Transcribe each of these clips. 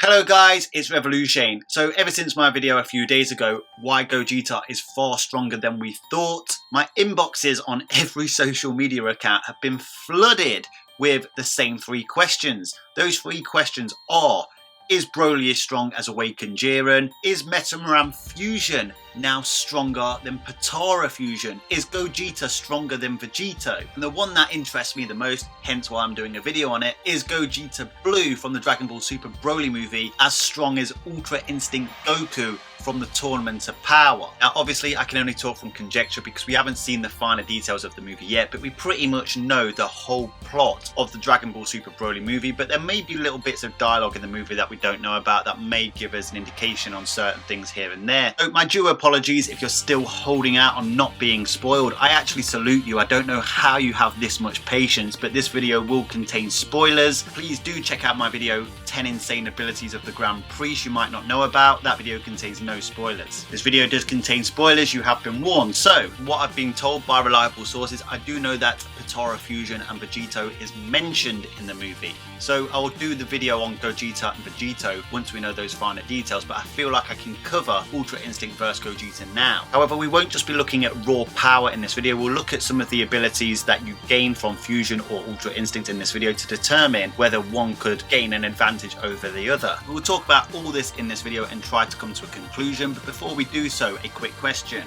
Hello guys, it's Revolution. So ever since my video a few days ago, why Gogeta is far stronger than we thought, my inboxes on every social media account have been flooded with the same three questions. Those three questions are: is Broly as strong as Awakened Jiren? Is Metamaran Fusion now stronger than Potara Fusion? Is Gogeta stronger than Vegito? And the one that interests me the most, hence why I'm doing a video on it, is Gogeta Blue from the Dragon Ball Super Broly movie as strong as Ultra Instinct Goku from the Tournament of Power? Now obviously I can only talk from conjecture because we haven't seen the finer details of the movie yet, but we pretty much know the whole plot of the Dragon Ball Super Broly movie, but there may be little bits of dialogue in the movie that we don't know about that may give us an indication on certain things here and there. So my due apologies if you're still holding out on not being spoiled. I actually salute you. I don't know how you have this much patience, but this video will contain spoilers. Please do check out my video 10 insane abilities of the Grand Prix you might not know about. That video contains no spoilers. This video does contain spoilers, you have been warned. So what I've been told by reliable sources, I do know that Potara Fusion and Vegito is mentioned in the movie. So I will do the video on Gogeta and Vegito once we know those finer details, but I feel like I can cover Ultra Instinct vs Gogeta now. However, we won't just be looking at raw power in this video, we'll look at some of the abilities that you gain from Fusion or Ultra Instinct in this video to determine whether one could gain an advantage over the other. We'll talk about all this in this video and try to come to a conclusion, but before we do so, a quick question.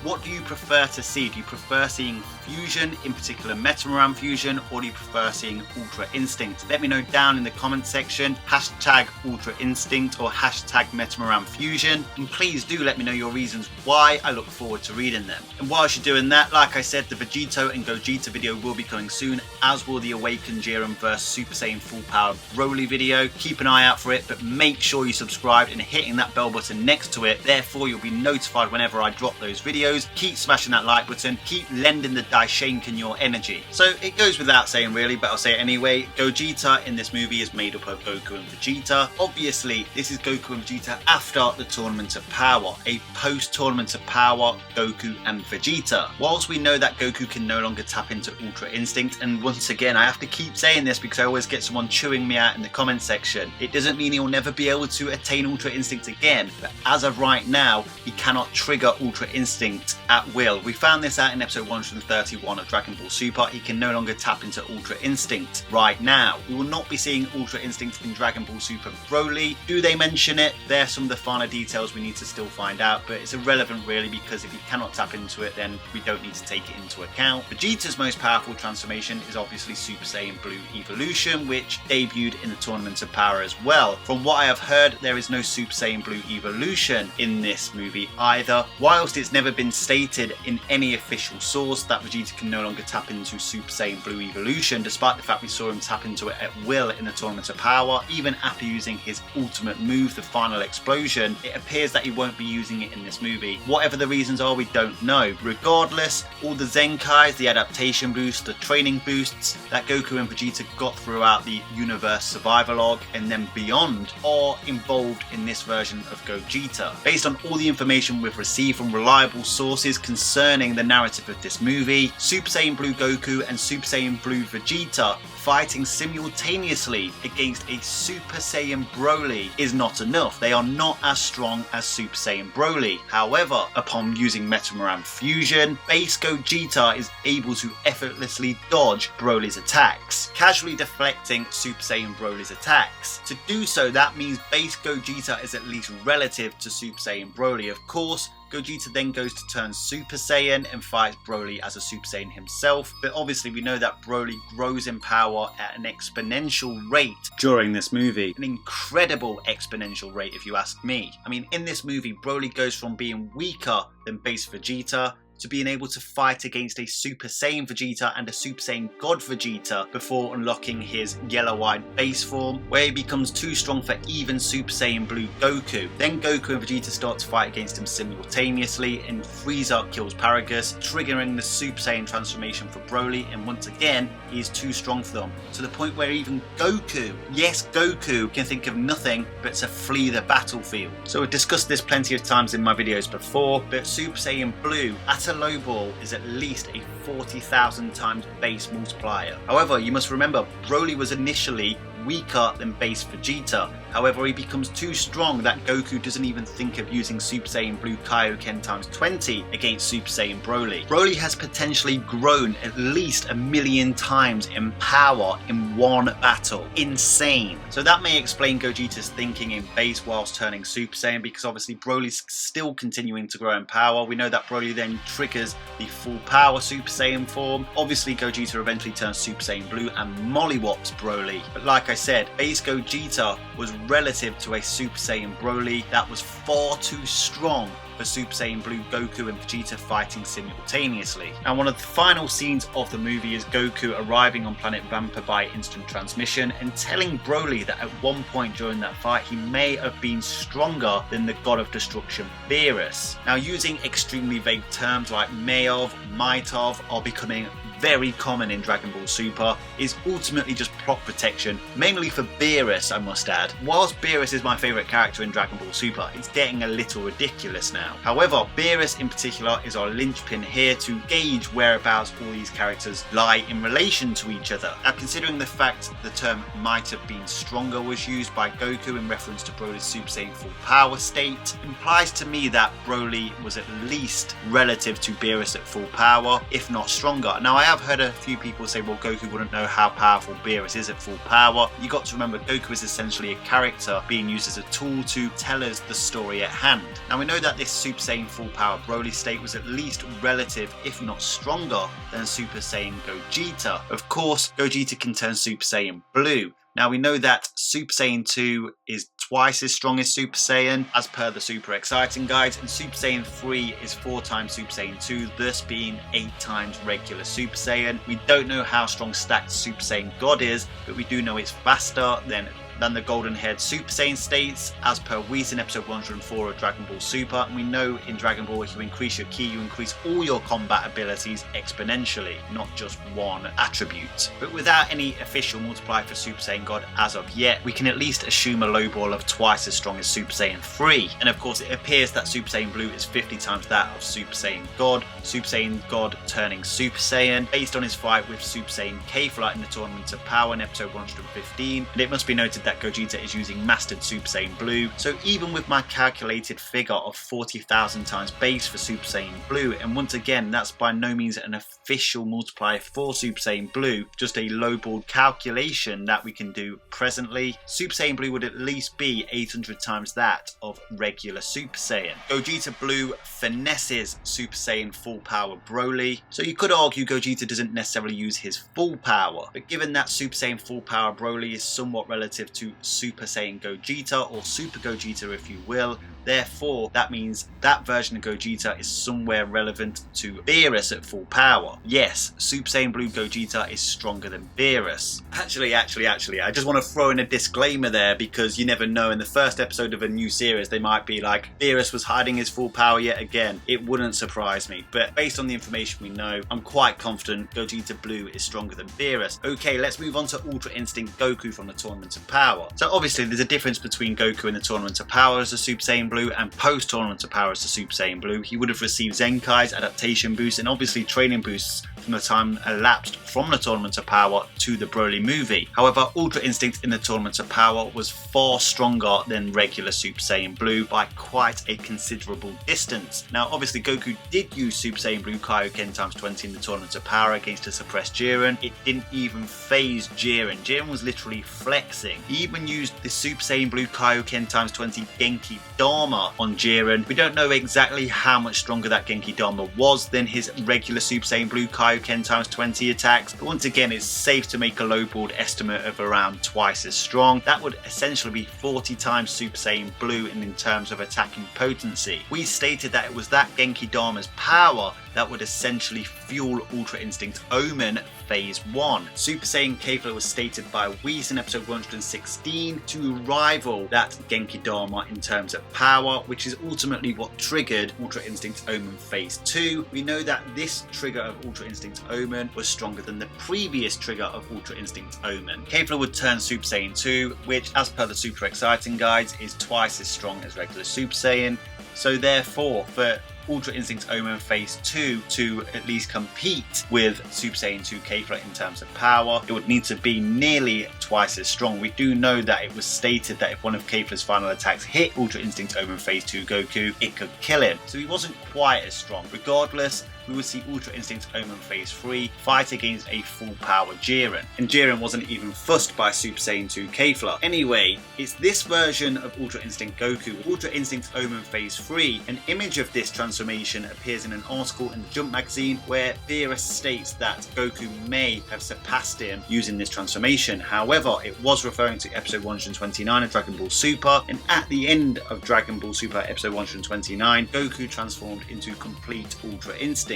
What do you prefer to see? Do you prefer seeing Fusion, in particular Metamaran Fusion, or do you prefer seeing Ultra Instinct? Let me know down in the comment section, hashtag Ultra Instinct or hashtag Metamaran Fusion, and please do let me know your reasons why. I look forward to reading them. And whilst you're doing that, like I said, the Vegito and Gogeta video will be coming soon, as will the Awakened Jiren vs Super Saiyan Full Power Broly video. Keep an eye out for it, but make sure you subscribe and hitting that bell button next to it, therefore you'll be notified whenever I drop those videos. Keep smashing that like button, keep lending the Daishenken your energy. So it goes without saying really, but I'll say it anyway, Gogeta in this movie is made up of Goku and Vegeta. Obviously this is Goku and Vegeta after the Tournament of Power, a post-Tournament of Power Goku and Vegeta. Whilst we know that Goku can no longer tap into Ultra Instinct, and once again I have to keep saying this because I always get someone chewing me out in the comment section, it doesn't mean he'll never be able to attain Ultra Instinct again, but as of right now he cannot trigger Ultra Instinct at will. We found this out in episode 131 of Dragon Ball Super. He can no longer tap into Ultra Instinct right now. We will not be seeing Ultra Instinct in Dragon Ball Super Broly. Do they mention it? There are some of the finer details we need to still find out, but it's irrelevant really because if he cannot tap into it, then we don't need to take it into account. Vegeta's most powerful transformation is obviously Super Saiyan Blue Evolution, which debuted in the Tournament of Power as well. From what I have heard, there is no Super Saiyan Blue Evolution in this movie either. Whilst it's never been stated in any official source that Vegeta can no longer tap into Super Saiyan Blue Evolution, despite the fact we saw him tap into it at will in the Tournament of Power, even after using his ultimate move, the Final Explosion, it appears that he won't be using it in this movie. Whatever the reasons are, we don't know. Regardless, all the Zenkais, the adaptation boosts, the training boosts that Goku and Vegeta got throughout the Universe Survival Log and then beyond are involved in this version of Gogeta. Based on all the information we've received from reliable sources concerning the narrative of this movie, Super Saiyan Blue Goku and Super Saiyan Blue Vegeta fighting simultaneously against a Super Saiyan Broly is not enough. They are not as strong as Super Saiyan Broly. However, upon using Metamaran Fusion, base Gogeta is able to effortlessly dodge Broly's attacks, casually deflecting Super Saiyan Broly's attacks. To do so, that means base Gogeta is at least relative to Super Saiyan Broly. Of course, Gogeta then goes to turn Super Saiyan and fights Broly as a Super Saiyan himself, but obviously we know that Broly grows in power at an exponential rate during this movie. An incredible exponential rate if you ask me. I mean, in this movie, Broly goes from being weaker than base Vegeta to being able to fight against a Super Saiyan Vegeta and a Super Saiyan God Vegeta before unlocking his yellow-eyed base form, where he becomes too strong for even Super Saiyan Blue Goku. Then Goku and Vegeta start to fight against him simultaneously, and Frieza kills Paragus, triggering the Super Saiyan transformation for Broly, and once again, he is too strong for them, to the point where even Goku, yes Goku, can think of nothing but to flee the battlefield. So we've discussed this plenty of times in my videos before, but Super Saiyan Blue at a low ball is at least a 40,000 times base multiplier. However, you must remember Broly was initially weaker than base Vegeta, However, he becomes too strong that Goku doesn't even think of using Super Saiyan Blue Kaioken times 20 against Super Saiyan Broly. Broly has potentially grown at least 1,000,000 times in power in one battle. Insane. So that may explain Gogeta's thinking in base whilst turning Super Saiyan, because obviously Broly's still continuing to grow in power. We know that Broly then triggers the full power Super Saiyan form. Obviously Gogeta eventually turns Super Saiyan Blue and mollywops Broly. But like I said, base Gogeta was relative to a Super Saiyan Broly that was far too strong for Super Saiyan Blue Goku and Vegeta fighting simultaneously. And one of the final scenes of the movie is Goku arriving on planet Vampa by instant transmission and telling Broly that at one point during that fight he may have been stronger than the God of Destruction Beerus. Now, using extremely vague terms like may have, might have are becoming very common in Dragon Ball Super, is ultimately just plot protection, mainly for Beerus, I must add. Whilst Beerus is my favourite character in Dragon Ball Super, it's getting a little ridiculous now. However, Beerus in particular is our linchpin here to gauge whereabouts all these characters lie in relation to each other. Now, considering the fact the term might have been stronger was used by Goku in reference to Broly's Super Saiyan full power state, implies to me that Broly was at least relative to Beerus at full power, if not stronger. Now, I have heard a few people say, well, Goku wouldn't know how powerful Beerus is at full power. You got to remember, Goku is essentially a character being used as a tool to tell us the story at hand. Now, we know that this Super Saiyan full power Broly state was at least relative, if not stronger, than Super Saiyan Gogeta. Of course, Gogeta can turn Super Saiyan Blue. Now, we know that Super Saiyan 2 is twice as strong as Super Saiyan, as per the Super Exciting guides, and Super Saiyan 3 is 4 times Super Saiyan 2, thus being 8 times regular Super Saiyan. We don't know how strong stacked Super Saiyan God is, but we do know it's faster than the golden-haired Super Saiyan states, as per Whis in episode 104 of Dragon Ball Super. And we know in Dragon Ball, if you increase your ki, you increase all your combat abilities exponentially, not just one attribute. But without any official multiplier for Super Saiyan God as of yet, we can at least assume a low ball of twice as strong as Super Saiyan 3. And of course, it appears that Super Saiyan Blue is 50 times that of Super Saiyan God. Super Saiyan God turning Super Saiyan based on his fight with Super Saiyan K-Flight in the Tournament of Power in episode 115. And it must be noted that Gogeta is using Mastered Super Saiyan Blue, so even with my calculated figure of 40,000 times base for Super Saiyan Blue, and once again that's by no means an official multiplier for Super Saiyan Blue, just a lowball calculation that we can do presently, Super Saiyan Blue would at least be 800 times that of regular Super Saiyan. Gogeta Blue finesses Super Saiyan full power Broly, so you could argue Gogeta doesn't necessarily use his full power, but given that Super Saiyan full power Broly is somewhat relative to Super Saiyan Gogeta, or Super Gogeta if you will, therefore that means that version of Gogeta is somewhere relevant to Beerus at full power. Yes, Super Saiyan Blue Gogeta is stronger than Beerus. Actually, I just want to throw in a disclaimer there, because you never know, in the first episode of a new series they might be like, Beerus was hiding his full power yet again. It wouldn't surprise me, but based on the information we know, I'm quite confident Gogeta Blue is stronger than Beerus. Okay, let's move on to Ultra Instinct Goku from the Tournament of Power. So obviously there's a difference between Goku in the Tournament of Power as a Super Saiyan Blue and post Tournament of Power as a Super Saiyan Blue. He would have received Zenkai's adaptation boost and obviously training boosts from the time elapsed from the Tournament of Power to the Broly movie. However, Ultra Instinct in the Tournament of Power was far stronger than regular Super Saiyan Blue by quite a considerable distance. Now obviously Goku did use Super Saiyan Blue Kaioken times 20 in the Tournament of Power against a suppressed Jiren. It didn't even phase Jiren. Jiren was literally flexing. He even used the Super Saiyan Blue Kaioken times 20 Genki Dharma on Jiren. We don't know exactly how much stronger that Genki Dharma was than his regular Super Saiyan Blue Kaioken times 20 attacks, but once again it's safe to make a lowballed estimate of around twice as strong. That would essentially be 40 times Super Saiyan Blue in terms of attacking potency. We stated that it was that Genki Dharma's power that would essentially fuel Ultra Instinct Omen Phase 1. Super Saiyan K-Flight was stated by Whis in episode 116 to rival that Genki Dharma in terms of power, which is ultimately what triggered Ultra Instinct Omen Phase 2. We know that this trigger of Ultra Instinct Omen was stronger than the previous trigger of Ultra Instinct Omen. K-Flight would turn Super Saiyan 2, which as per the Super Exciting guides is twice as strong as regular Super Saiyan. So therefore, for Ultra Instinct Omen Phase 2 to at least compete with Super Saiyan 2 Kefla in terms of power, it would need to be nearly twice as strong. We do know that it was stated that if one of Kefla's final attacks hit Ultra Instinct Omen Phase 2 Goku, it could kill him. So he wasn't quite as strong. Regardless, we would see Ultra Instinct Omen Phase 3 fight against a full power Jiren. And Jiren wasn't even fussed by Super Saiyan 2 Kefla. Anyway, it's this version of Ultra Instinct Goku, Ultra Instinct Omen Phase 3. An image of this transformation appears in an article in the Jump magazine where Beerus states that Goku may have surpassed him using this transformation. However, it was referring to episode 129 of Dragon Ball Super, and at the end of Dragon Ball Super episode 129, Goku transformed into complete Ultra Instinct.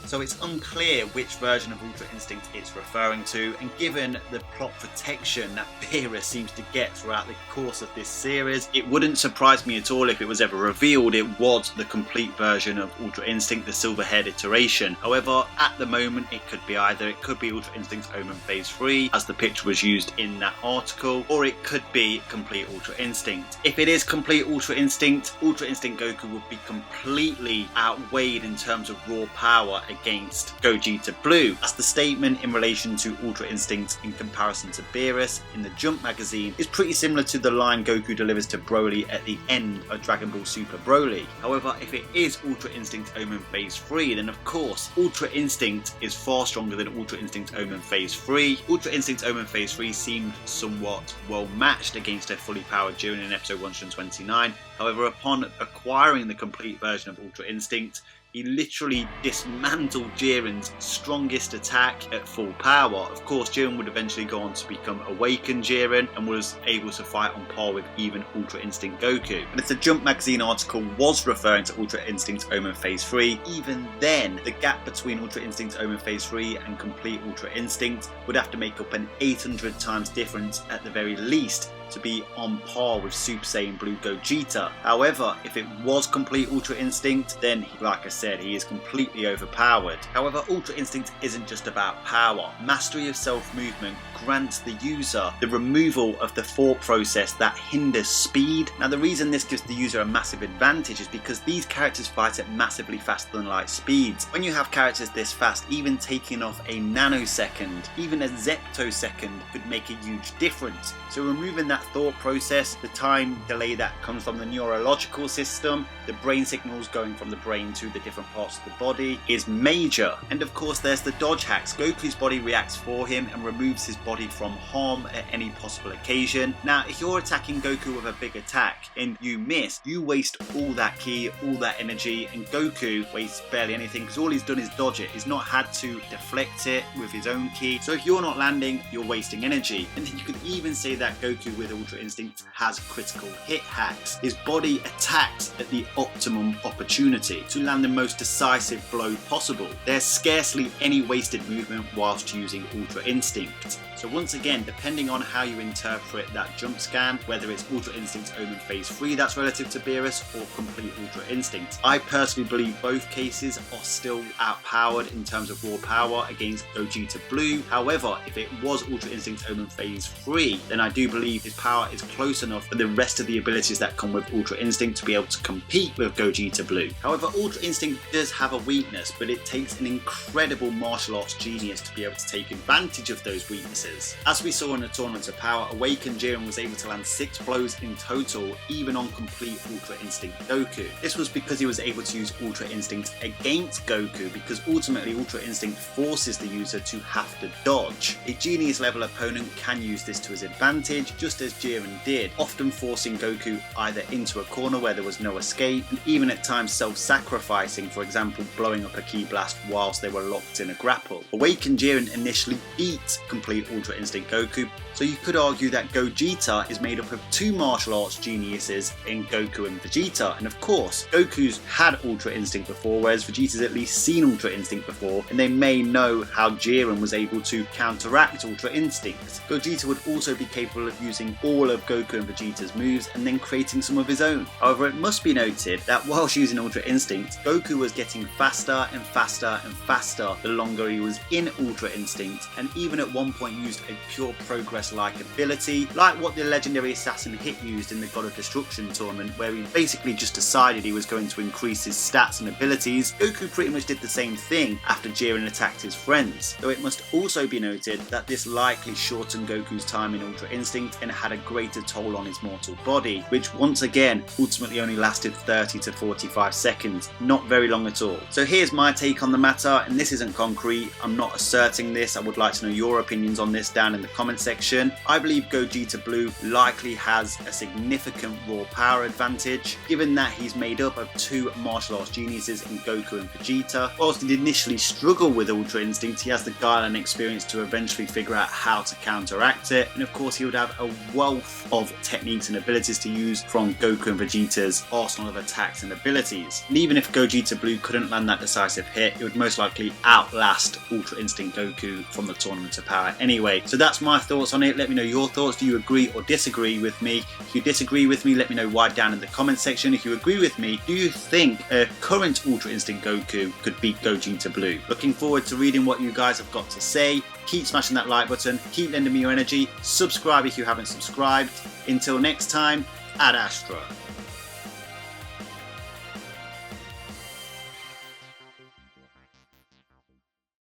So it's unclear which version of Ultra Instinct it's referring to, and given the plot protection that Beerus seems to get throughout the course of this series, it wouldn't surprise me at all if it was ever revealed it was the complete version of Ultra Instinct, the Silver-haired iteration. However, at the moment it could be either. It could be Ultra Instinct Omen Phase 3 as the picture was used in that article, or it could be complete Ultra Instinct. If it is complete Ultra Instinct Goku would be completely outweighed in terms of raw power against Gogeta Blue, as the statement in relation to Ultra Instinct in comparison to Beerus in the Jump magazine is pretty similar to the line Goku delivers to Broly at the end of Dragon Ball Super Broly. However, if it is Ultra Instinct Omen Phase 3, then of course Ultra Instinct is far stronger than Ultra Instinct Omen Phase 3. Ultra Instinct Omen Phase 3 seemed somewhat well matched against a fully powered Jiren in episode 129. However, upon acquiring the complete version of Ultra Instinct, he literally dismantled Jiren's strongest attack at full power. Of course, Jiren would eventually go on to become Awakened Jiren and was able to fight on par with even Ultra Instinct Goku. And if the Jump magazine article was referring to Ultra Instinct Omen Phase 3, even then, the gap between Ultra Instinct Omen Phase 3 and complete Ultra Instinct would have to make up an 800 times difference at the very least to be on par with Super Saiyan Blue Gogeta. However, if it was complete Ultra Instinct, then like I said, he is completely overpowered. However, Ultra Instinct isn't just about power. Mastery of self-movement grants the user the removal of the thought process that hinders speed. Now, the reason this gives the user a massive advantage is because these characters fight at massively faster than light speeds. When you have characters this fast, even taking off a nanosecond, even a zeptosecond could make a huge difference. So removing that thought process, the time delay that comes from the neurological system, the brain signals going from the brain to the different parts of the body is major. And of course there's the dodge hacks. Goku's body reacts for him and removes his body from harm at any possible occasion. Now, if you're attacking Goku with a big attack and you miss, you waste all that ki, all that energy, and Goku wastes barely anything because all he's done is dodge it. He's not had to deflect it with his own ki. So if you're not landing, you're wasting energy. And you could even say that Goku with Ultra Instinct has critical hit hacks. His body attacks at the optimum opportunity to land the most decisive blow possible. There's scarcely any wasted movement whilst using Ultra Instinct. So once again, depending on how you interpret that jump scan, whether it's Ultra Instinct Omen Phase 3 that's relative to Beerus or complete Ultra Instinct, I personally believe both cases are still outpowered in terms of raw power against Gogeta Blue. However, if it was Ultra Instinct Omen Phase 3, then I do believe his power is close enough for the rest of the abilities that come with Ultra Instinct to be able to compete with Gogeta Blue. However, Ultra Instinct does have a weakness, but it takes an incredible martial arts genius to be able to take advantage of those weaknesses. As we saw in the Tournament of Power, Awakened Jiren was able to land 6 blows in total, even on complete Ultra Instinct Goku. This was because he was able to use Ultra Instinct against Goku, because ultimately Ultra Instinct forces the user to have to dodge. A genius level opponent can use this to his advantage, just as Jiren did, often forcing Goku either into a corner where there was no escape, and even at times self-sacrificing, for example blowing up a ki blast whilst they were locked in a grapple. Awakened Jiren initially beat complete Ultra Instinct Goku, so you could argue that Gogeta is made up of 2 martial arts geniuses in Goku and Vegeta, and of course Goku's had Ultra Instinct before, whereas Vegeta's at least seen Ultra Instinct before, and they may know how Jiren was able to counteract Ultra Instinct. Gogeta would also be capable of using all of Goku and Vegeta's moves and then creating some of his own. However, it must be noted that whilst using Ultra Instinct, Goku was getting faster and faster and faster the longer he was in Ultra Instinct, and even at one point used a pure progress-like ability, like what the legendary assassin Hit used in the God of Destruction tournament, where he basically just decided he was going to increase his stats and abilities. Goku pretty much did the same thing after Jiren attacked his friends, though it must also be noted that this likely shortened Goku's time in Ultra Instinct and had a greater toll on his mortal body, which once again ultimately only lasted 30 to 45 seconds, not very long at all. So here's my take on the matter, and this isn't concrete, I'm not asserting this, I would like to know your opinions on this down in the comment section. I believe Gogeta Blue likely has a significant raw power advantage, given that he's made up of two martial arts geniuses in Goku and Vegeta. Whilst he'd initially struggle with Ultra Instinct, he has the guile and experience to eventually figure out how to counteract it, and of course he would have a wealth of techniques and abilities to use from Goku and Vegeta's arsenal of attacks and abilities. And even if Gogeta Blue couldn't land that decisive hit, it would most likely outlast Ultra Instinct Goku from the Tournament of Power anyway. So that's my thoughts on it. Let me know your thoughts. Do you agree or disagree with me? If you disagree with me, let me know why down in the comment section. If you agree with me, do you think a current Ultra Instinct Goku could beat Gogeta Blue? Looking forward to reading what you guys have got to say. Keep smashing that like button, keep lending me your energy, subscribe if you haven't subscribed. Until next time, Ad Astra.